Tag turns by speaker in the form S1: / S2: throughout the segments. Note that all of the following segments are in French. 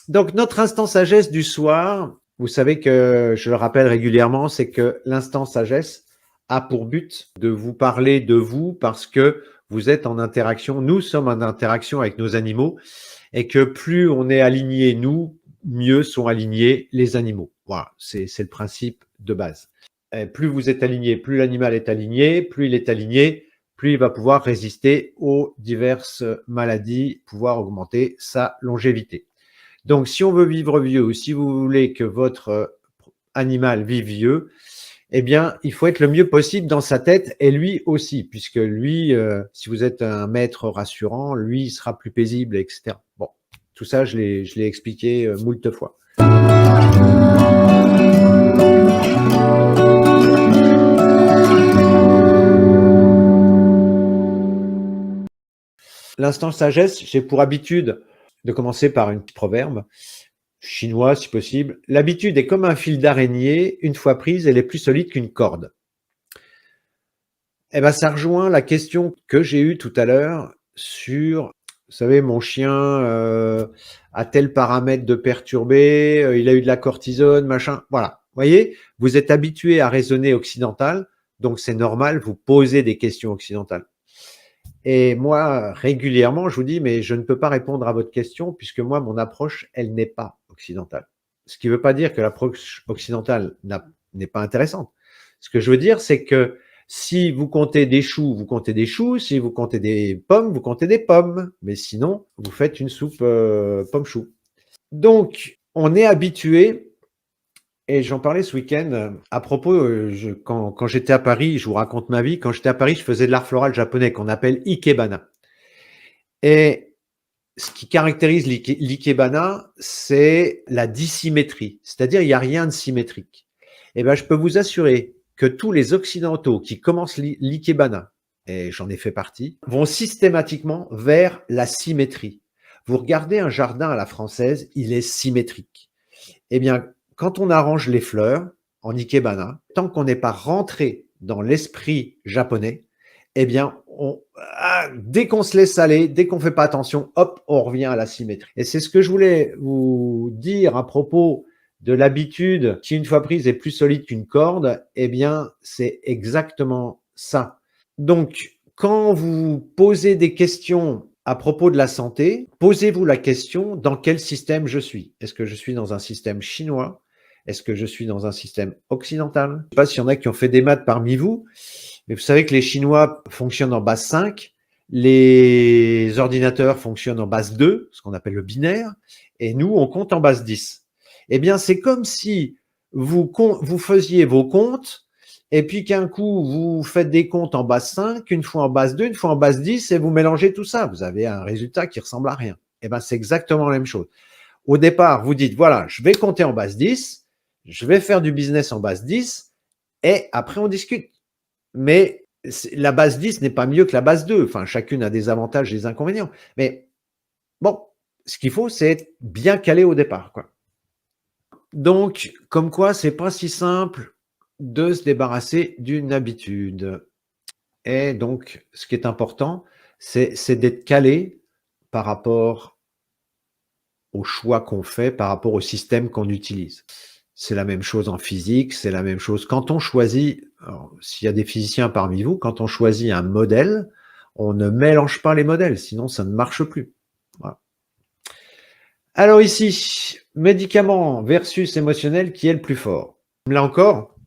S1: Donc, notre instant sagesse du soir, vous savez que je le rappelle régulièrement, c'est que l'instant sagesse a pour but de vous parler de vous parce que vous êtes en interaction, nous sommes en interaction avec nos animaux et que plus on est aligné, nous, mieux sont alignés les animaux. Voilà, c'est le principe de base. Et plus vous êtes aligné, plus l'animal est aligné, plus il est aligné, plus il va pouvoir résister aux diverses maladies, pouvoir augmenter sa longévité. Donc, si on veut vivre vieux ou si vous voulez que votre animal vive vieux, eh bien, il faut être le mieux possible dans sa tête et lui aussi, puisque lui, si vous êtes un maître rassurant, lui, il sera plus paisible, etc. Bon, tout ça, je l'ai expliqué moult fois. L'instant sagesse, j'ai pour habitude de commencer par un petit proverbe chinois si possible. L'habitude est comme un fil d'araignée, une fois prise, elle est plus solide qu'une corde. Eh ben, ça rejoint la question que j'ai eue tout à l'heure sur, vous savez, mon chien a tel paramètre de perturbé, il a eu de la cortisone, machin. Voilà. Vous voyez, vous êtes habitué à raisonner occidental, donc c'est normal, vous posez des questions occidentales. Et moi, régulièrement, je vous dis, mais je ne peux pas répondre à votre question puisque moi, mon approche, elle n'est pas occidentale. Ce qui ne veut pas dire que l'approche occidentale n'est pas intéressante. Ce que je veux dire, c'est que si vous comptez des choux, vous comptez des choux. Si vous comptez des pommes, vous comptez des pommes. Mais sinon, vous faites une soupe pomme-chou. Donc, on est habitué, et j'en parlais ce week-end, à propos, quand j'étais à Paris, je vous raconte ma vie, quand j'étais à Paris, je faisais de l'art floral japonais qu'on appelle Ikebana. Et ce qui caractérise l'Ikebana, c'est la dissymétrie, c'est-à-dire il n'y a rien de symétrique. Et ben, je peux vous assurer que tous les Occidentaux qui commencent l'Ikebana, et j'en ai fait partie, vont systématiquement vers la symétrie. Vous regardez un jardin à la française, il est symétrique. Eh bien, quand on arrange les fleurs en Ikebana, tant qu'on n'est pas rentré dans l'esprit japonais, eh bien, dès qu'on se laisse aller, dès qu'on ne fait pas attention, hop, on revient à la symétrie. Et c'est ce que je voulais vous dire à propos de l'habitude qui, une fois prise, est plus solide qu'une corde. Eh bien, c'est exactement ça. Donc, quand vous posez des questions à propos de la santé, posez-vous la question, dans quel système je suis? Est-ce que je suis dans un système chinois? Est-ce que je suis dans un système occidental? Je ne sais pas s'il y en a qui ont fait des maths parmi vous, mais vous savez que les Chinois fonctionnent en base 5, les ordinateurs fonctionnent en base 2, ce qu'on appelle le binaire, et nous, on compte en base 10. Eh bien, c'est comme si vous faisiez vos comptes, et puis qu'un coup, vous faites des comptes en base 5, une fois en base 2, une fois en base 10, et vous mélangez tout ça. Vous avez un résultat qui ressemble à rien. Eh bien, c'est exactement la même chose. Au départ, vous dites, voilà, je vais compter en base 10, je vais faire du business en base 10, et après, on discute. Mais la base 10 n'est pas mieux que la base 2. Enfin, chacune a des avantages et des inconvénients. Mais bon, ce qu'il faut, c'est être bien calé au départ, quoi. Donc, comme quoi, c'est pas si simple de se débarrasser d'une habitude. Et donc, ce qui est important, c'est d'être calé par rapport au choix qu'on fait, par rapport au système qu'on utilise. C'est la même chose en physique, c'est la même chose. Quand on choisit, s'il y a des physiciens parmi vous, quand on choisit un modèle, on ne mélange pas les modèles, sinon ça ne marche plus. Voilà. Alors ici, médicament versus émotionnel, qui est le plus fort? Là encore,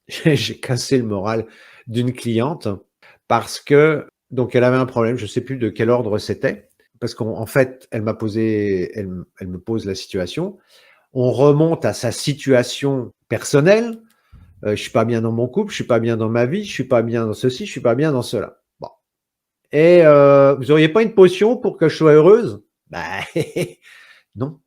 S1: j'ai cassé le moral d'une cliente parce que, donc elle avait un problème, je ne sais plus de quel ordre c'était, parce qu'en fait, elle me pose la situation. On remonte à sa situation personnelle. Je suis pas bien dans mon couple, je suis pas bien dans ma vie, je suis pas bien dans ceci, je suis pas bien dans cela. Bon. Et vous auriez pas une potion pour que je sois heureuse? Ben non,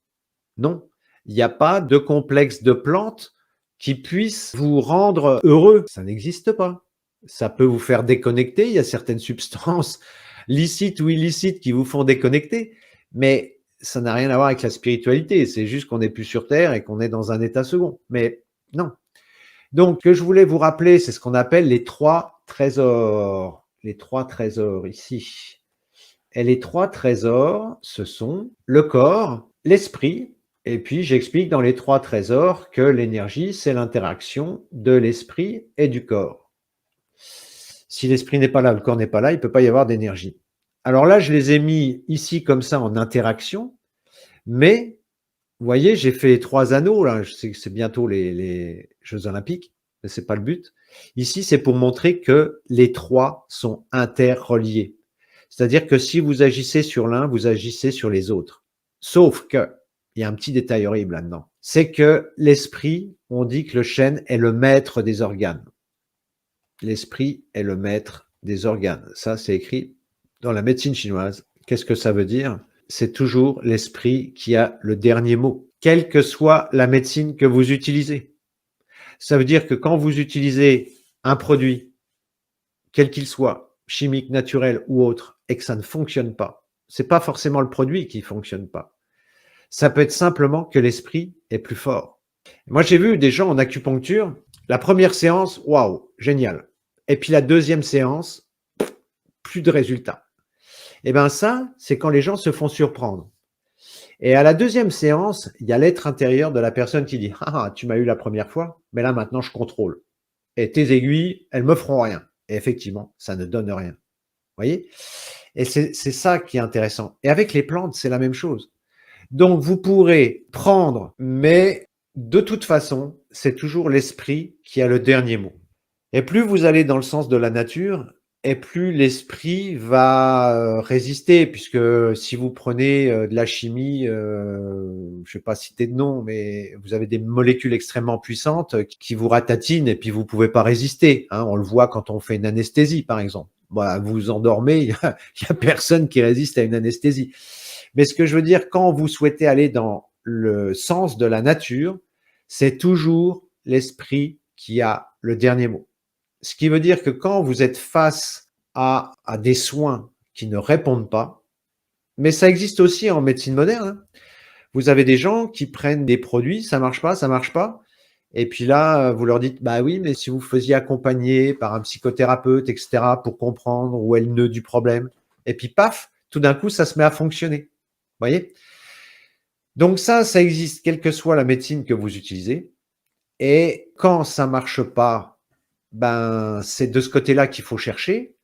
S1: non. Il n'y a pas de complexe de plantes qui puisse vous rendre heureux. Ça n'existe pas. Ça peut vous faire déconnecter. Il y a certaines substances licites ou illicites qui vous font déconnecter, mais ça n'a rien à voir avec la spiritualité. C'est juste qu'on n'est plus sur Terre et qu'on est dans un état second. Mais non. Donc, ce que je voulais vous rappeler, c'est ce qu'on appelle les 3 trésors. Les 3 trésors ici. Et les 3 trésors, ce sont le corps, l'esprit Et puis, j'explique dans les 3 trésors que l'énergie, c'est l'interaction de l'esprit et du corps. Si l'esprit n'est pas là, le corps n'est pas là, il ne peut pas y avoir d'énergie. Alors là, je les ai mis ici comme ça en interaction, mais vous voyez, j'ai fait 3 anneaux, là, je sais que c'est bientôt les Jeux olympiques, mais ce n'est pas le but. Ici, c'est pour montrer que les 3 sont interreliés. C'est-à-dire que si vous agissez sur l'un, vous agissez sur les autres. Sauf que, il y a un petit détail horrible là-dedans, c'est que l'esprit, on dit que le chêne est le maître des organes. L'esprit est le maître des organes. Ça, c'est écrit dans la médecine chinoise. Qu'est-ce que ça veut dire? C'est toujours l'esprit qui a le dernier mot, quelle que soit la médecine que vous utilisez. Ça veut dire que quand vous utilisez un produit, quel qu'il soit, chimique, naturel ou autre, et que ça ne fonctionne pas, c'est pas forcément le produit qui fonctionne pas. Ça peut être simplement que l'esprit est plus fort. Moi, j'ai vu des gens en acupuncture, la première séance, waouh, génial. Et puis la deuxième séance, plus de résultats. Et bien ça, c'est quand les gens se font surprendre. Et à la deuxième séance, il y a l'être intérieur de la personne qui dit « Ah, tu m'as eu la première fois, mais là maintenant je contrôle. Et tes aiguilles, elles me feront rien. » Et effectivement, ça ne donne rien. Vous voyez? Et c'est ça qui est intéressant. Et avec les plantes, c'est la même chose. Donc vous pourrez prendre, mais de toute façon, c'est toujours l'esprit qui a le dernier mot. Et plus vous allez dans le sens de la nature, et plus l'esprit va résister, puisque si vous prenez de la chimie, je ne vais pas citer de nom, mais vous avez des molécules extrêmement puissantes qui vous ratatinent et puis vous ne pouvez pas résister. Hein, on le voit quand on fait une anesthésie, par exemple. Voilà, vous vous endormez, il y a personne qui résiste à une anesthésie. Mais ce que je veux dire, quand vous souhaitez aller dans le sens de la nature, c'est toujours l'esprit qui a le dernier mot. Ce qui veut dire que quand vous êtes face à des soins qui ne répondent pas, mais ça existe aussi en médecine moderne, hein. Vous avez des gens qui prennent des produits, ça marche pas, et puis là, vous leur dites, bah oui, mais si vous faisiez accompagner par un psychothérapeute, etc., pour comprendre où est le nœud du problème, et puis paf, tout d'un coup, ça se met à fonctionner. Vous voyez? Donc ça existe, quelle que soit la médecine que vous utilisez, et quand ça marche pas, ben, c'est de ce côté-là qu'il faut chercher.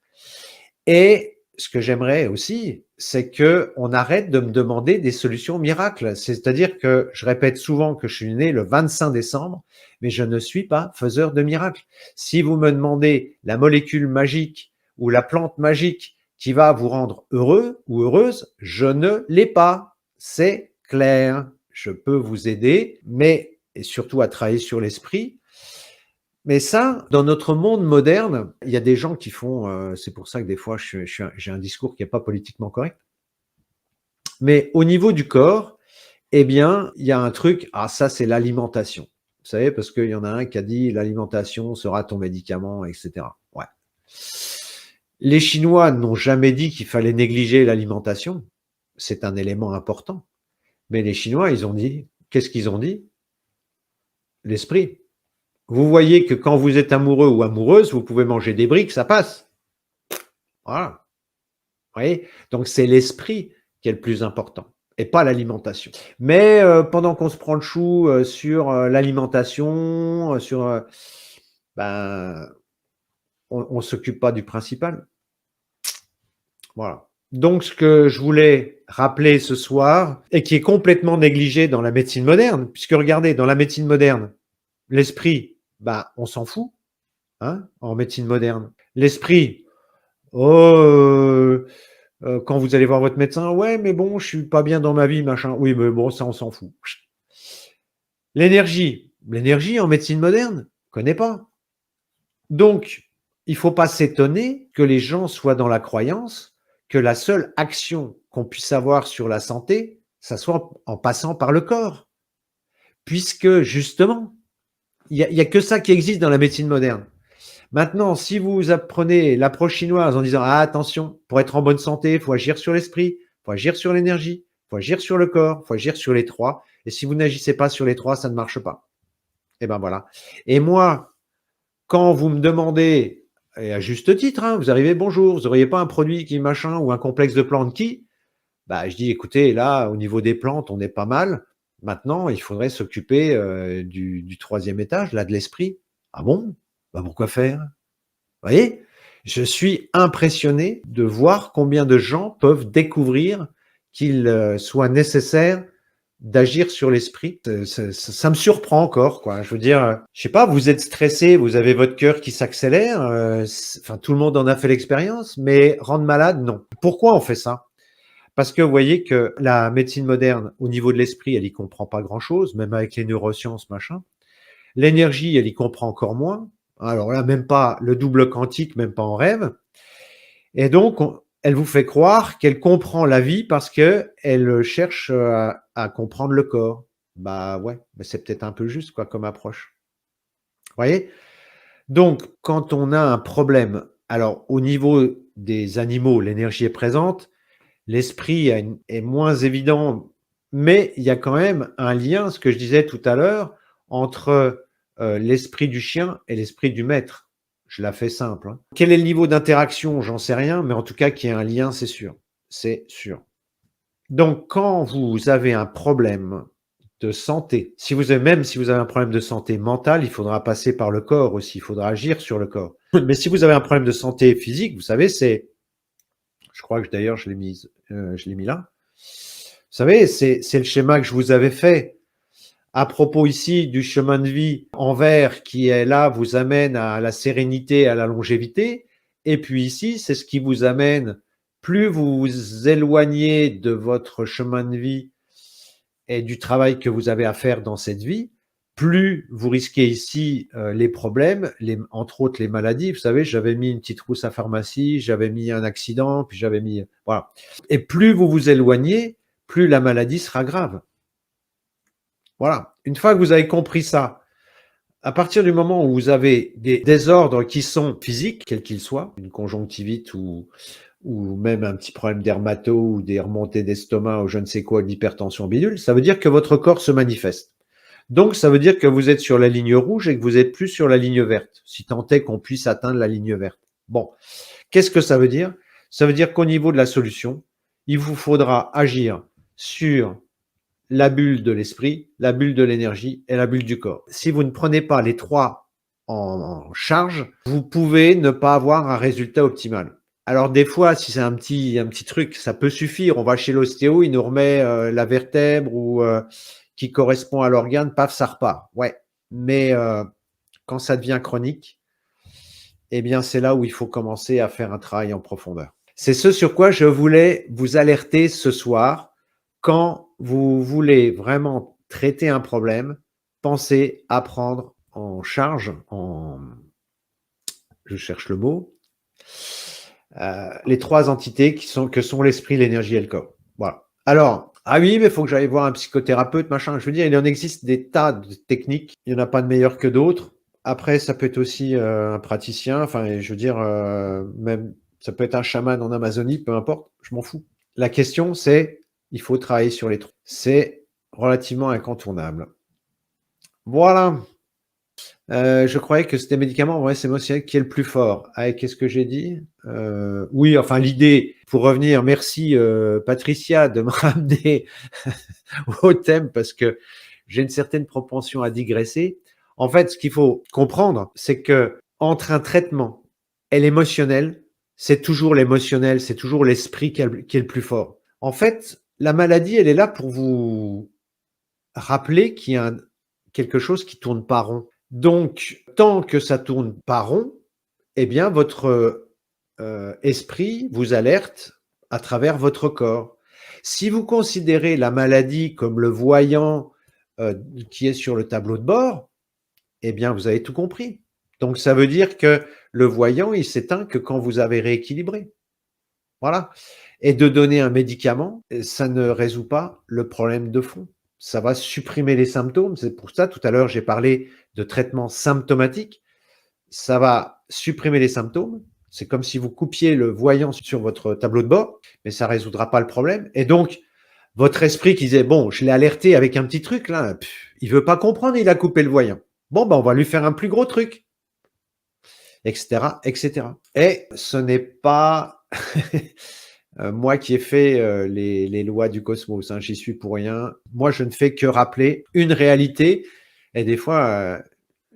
S1: Et ce que j'aimerais aussi, c'est qu'on arrête de me demander des solutions miracles. C'est-à-dire que je répète souvent que je suis né le 25 décembre, mais je ne suis pas faiseur de miracles. Si vous me demandez la molécule magique ou la plante magique qui va vous rendre heureux ou heureuse, je ne l'ai pas. C'est clair. Je peux vous aider, mais et surtout à travailler sur l'esprit. Mais ça, dans notre monde moderne, il y a des gens qui font, c'est pour ça que des fois j'ai un discours qui n'est pas politiquement correct. Mais au niveau du corps, eh bien, il y a un truc, ah ça c'est l'alimentation. Vous savez, parce qu'il y en a un qui a dit l'alimentation sera ton médicament, etc. Ouais. Les Chinois n'ont jamais dit qu'il fallait négliger l'alimentation. C'est un élément important. Mais les Chinois, ils ont dit, qu'est-ce qu'ils ont dit? L'esprit. Vous voyez que quand vous êtes amoureux ou amoureuse, vous pouvez manger des briques, ça passe. Voilà. Vous voyez? Donc c'est l'esprit qui est le plus important et pas l'alimentation. Mais pendant qu'on se prend le chou sur l'alimentation, ben, on s'occupe pas du principal. Voilà. Donc ce que je voulais rappeler ce soir et qui est complètement négligé dans la médecine moderne, puisque regardez, dans la médecine moderne, l'esprit, ben, on s'en fout, hein, en médecine moderne. L'esprit, quand vous allez voir votre médecin, ouais, mais bon, je suis pas bien dans ma vie, machin. Oui, mais bon, ça, on s'en fout. L'énergie en médecine moderne, on connaît pas. Donc, il faut pas s'étonner que les gens soient dans la croyance que la seule action qu'on puisse avoir sur la santé, ça soit en passant par le corps. Puisque, justement, il y a que ça qui existe dans la médecine moderne. Maintenant, si vous apprenez l'approche chinoise en disant « Ah, attention, pour être en bonne santé, il faut agir sur l'esprit, il faut agir sur l'énergie, il faut agir sur le corps, il faut agir sur les 3. Et si vous n'agissez pas sur les 3, ça ne marche pas. » Et ben voilà. Et moi, quand vous me demandez, et à juste titre, hein, vous arrivez, bonjour, vous n'auriez pas un produit qui machin ou un complexe de plantes qui? Bah, je dis, écoutez, là, au niveau des plantes, on est pas mal. Maintenant, il faudrait s'occuper du troisième étage, là, de l'esprit. Ah bon? Bah pourquoi faire? Vous voyez? Je suis impressionné de voir combien de gens peuvent découvrir qu'il soit nécessaire d'agir sur l'esprit. Ça me surprend encore, quoi. Je veux dire, je sais pas, vous êtes stressé, vous avez votre cœur qui s'accélère, enfin tout le monde en a fait l'expérience, mais rendre malade, non. Pourquoi on fait ça? Parce que vous voyez que la médecine moderne, au niveau de l'esprit, elle y comprend pas grand-chose, même avec les neurosciences, machin. L'énergie, elle y comprend encore moins. Alors là, même pas le double quantique, même pas en rêve. Et donc, elle vous fait croire qu'elle comprend la vie parce que elle cherche à comprendre le corps. Bah ouais, mais c'est peut-être un peu juste quoi comme approche. Vous voyez? Donc, quand on a un problème, alors au niveau des animaux, l'énergie est présente, l'esprit est moins évident, mais il y a quand même un lien, ce que je disais tout à l'heure, entre l'esprit du chien et l'esprit du maître. Je la fais simple, hein. Quel est le niveau d'interaction? J'en sais rien, mais en tout cas qu'il y ait un lien, c'est sûr. C'est sûr. Donc, quand vous avez un problème de santé, même si vous avez un problème de santé mentale, il faudra passer par le corps aussi, il faudra agir sur le corps. Mais si vous avez un problème de santé physique, vous savez, je crois que d'ailleurs je l'ai mis là. Vous savez, c'est le schéma que je vous avais fait. À propos ici du chemin de vie en vert qui est là, vous amène à la sérénité, à la longévité. Et puis ici, c'est ce qui vous amène, plus vous vous éloignez de votre chemin de vie et du travail que vous avez à faire dans cette vie, plus vous risquez ici les problèmes, entre autres les maladies. Vous savez, j'avais mis une petite rousse à pharmacie, j'avais mis un accident, puis j'avais mis... Voilà. Et plus vous vous éloignez, plus la maladie sera grave. Voilà. Une fois que vous avez compris ça, à partir du moment où vous avez des désordres qui sont physiques, quels qu'ils soient, une conjonctivite ou même un petit problème dermato ou des remontées d'estomac ou je ne sais quoi, de l'hypertension bidule, ça veut dire que votre corps se manifeste. Donc, ça veut dire que vous êtes sur la ligne rouge et que vous n'êtes plus sur la ligne verte, si tant est qu'on puisse atteindre la ligne verte. Bon, qu'est-ce que ça veut dire? Ça veut dire qu'au niveau de la solution, il vous faudra agir sur la bulle de l'esprit, la bulle de l'énergie et la bulle du corps. Si vous ne prenez pas les trois en charge, vous pouvez ne pas avoir un résultat optimal. Alors des fois, si c'est un petit truc, ça peut suffire. On va chez l'ostéo, il nous remet la vertèbre ou qui correspond à l'organe, paf, ça repart. Ouais, mais quand ça devient chronique, eh bien c'est là où il faut commencer à faire un travail en profondeur. C'est ce sur quoi je voulais vous alerter ce soir. Quand vous voulez vraiment traiter un problème, pensez à prendre en charge, je cherche le mot, les trois entités que sont l'esprit, l'énergie et le corps. Voilà. Alors, ah oui, mais il faut que j'aille voir un psychothérapeute, machin. Je veux dire, il en existe des tas de techniques. Il n'y en a pas de meilleures que d'autres. Après, ça peut être aussi un praticien. Enfin, je veux dire, même ça peut être un chaman en Amazonie, peu importe. Je m'en fous. La question, c'est, il faut travailler sur les trois. C'est relativement incontournable. Voilà. Je croyais que c'était médicament, ouais, c'est émotionnel qui est le plus fort. Ah, qu'est-ce que j'ai dit? Oui, enfin l'idée, pour revenir, merci Patricia de me ramener au thème parce que j'ai une certaine propension à digresser. En fait, ce qu'il faut comprendre, c'est que entre un traitement et l'émotionnel, c'est toujours l'émotionnel, c'est toujours l'esprit qui est le plus fort. En fait, la maladie, elle est là pour vous rappeler qu'il y a quelque chose qui tourne pas rond. Donc, tant que ça tourne pas rond, eh bien, votre esprit vous alerte à travers votre corps. Si vous considérez la maladie comme le voyant qui est sur le tableau de bord, eh bien, vous avez tout compris. Donc, ça veut dire que le voyant, il s'éteint que quand vous avez rééquilibré. Voilà. Et de donner un médicament, ça ne résout pas le problème de fond. Ça va supprimer les symptômes. C'est pour ça, tout à l'heure, j'ai parlé de traitement symptomatique. Ça va supprimer les symptômes. C'est comme si vous coupiez le voyant sur votre tableau de bord, mais ça résoudra pas le problème. Et donc, votre esprit qui disait, bon, je l'ai alerté avec un petit truc, là, il veut pas comprendre, il a coupé le voyant. Bon, ben, on va lui faire un plus gros truc, etc., etc. Et ce n'est pas moi qui ai fait les lois du cosmos, hein, j'y suis pour rien. Moi, je ne fais que rappeler une réalité. Et des fois,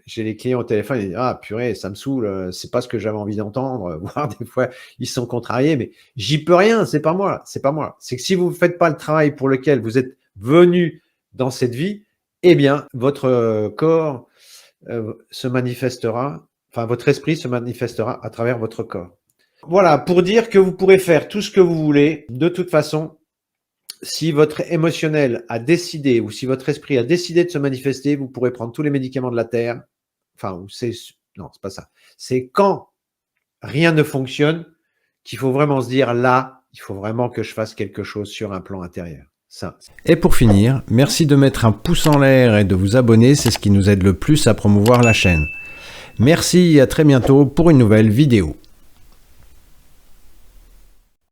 S1: j'ai les clients au téléphone, ils disent ah purée, ça me saoule, c'est pas ce que j'avais envie d'entendre. Voire des fois, ils sont contrariés, mais j'y peux rien. C'est pas moi, c'est pas moi. C'est que si vous faites pas le travail pour lequel vous êtes venu dans cette vie, eh bien, votre corps se manifestera, enfin votre esprit se manifestera à travers votre corps. Voilà, pour dire que vous pourrez faire tout ce que vous voulez. De toute façon, si votre émotionnel a décidé ou si votre esprit a décidé de se manifester, vous pourrez prendre tous les médicaments de la Terre. Enfin, non, c'est pas ça. C'est quand rien ne fonctionne qu'il faut vraiment se dire là, il faut vraiment que je fasse quelque chose sur un plan intérieur. Ça.
S2: Et pour finir, merci de mettre un pouce en l'air et de vous abonner, c'est ce qui nous aide le plus à promouvoir la chaîne. Merci et à très bientôt pour une nouvelle vidéo.